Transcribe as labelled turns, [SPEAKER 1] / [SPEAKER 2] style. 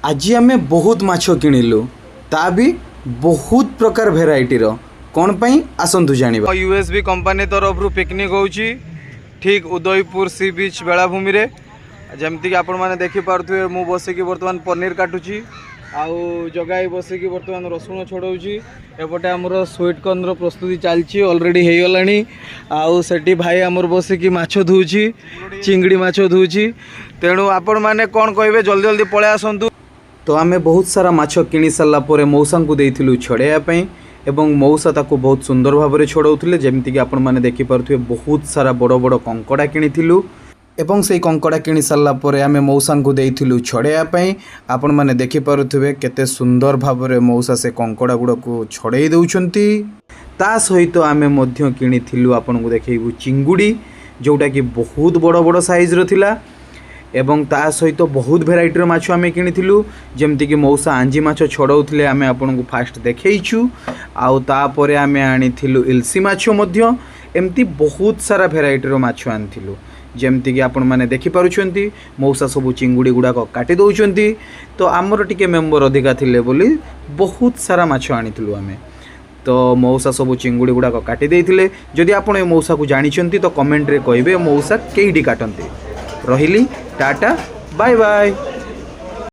[SPEAKER 1] आज आम बहुत माछ किणिलु ता भी बहुत प्रकार भेराइटीर कौन पाई आसतु जानिबा। यूएसबी कंपनी तरफ पिकनिक होउची ठीक उदयपुर सी बीच बेलाभूमि रे जमती कि आपण माने देखि पारथुए मु बसिकी वर्तमान पनीर काटुची आउ जगाई बसिकी वर्तमान रसुण छोड़ाऊँगी एपटे आमर स्वीट कॉर्न प्रस्तुति चलती ऑलरेडी हो गलानी आउ सेठी भाई आमर बसिकी माछ धुची चिंगड़ी माछ धुची तेणु आपण माने कौन कहे जल्दी जल्दी पळे आसतु। तो आमे बहुत सारा माछ किणी सारा पर मौसा को देइथिलु छड़ाइया एवं मौसा ताको बहुत सुंदर भाव में छड़ाउथिले जेमती कि आपण माने देखि पारथुए बहुत सारा बड़ बड़ कंकड़ा किणिथिलु एवं से कंकड़ा किणी सारा पर आमे मौसा को देइथिलु छड़ाइया आपण माने देखि पारुथिबे केते सुंदर भाव में मौसा से कंकड़ा गुड़ा को छड़ाई दउछंती। ता सहित आमे मध्य किणिथिलु आपण को देखैबु चिंगुड़ी जोटा कि बहुत बड़ बड़ साइज रो थिला एवं ता सहित बहुत भेराइटीर माछ आमे किणिथिलु जेमती कि मौसा आंजी माछ छड़ाउथिले आमे आपण को फास्ट देखैछु आउ ता परे आमे आनिथिलु इल्सी माछ मध्य एमती बहुत सारा भेराइटीर माछ आनिथिलु जेमती कि आपण माने देखि पारुछंती मौसा सबु चिंगुड़ी गुड़ाक काटी दउछंती। तो आमर टिके मेंबर अधिका थिले बोली बहुत सारा माछ आनिथिलु आमे तो मौसा सबु चिंगुड़ी गुड़ाक काटी देइथिले। जदि आपण ए मौसा को जानिछंती तो कमेंट रे कहिबे मौसा केइडी काटंती। रहिली टाटा बाय बाय।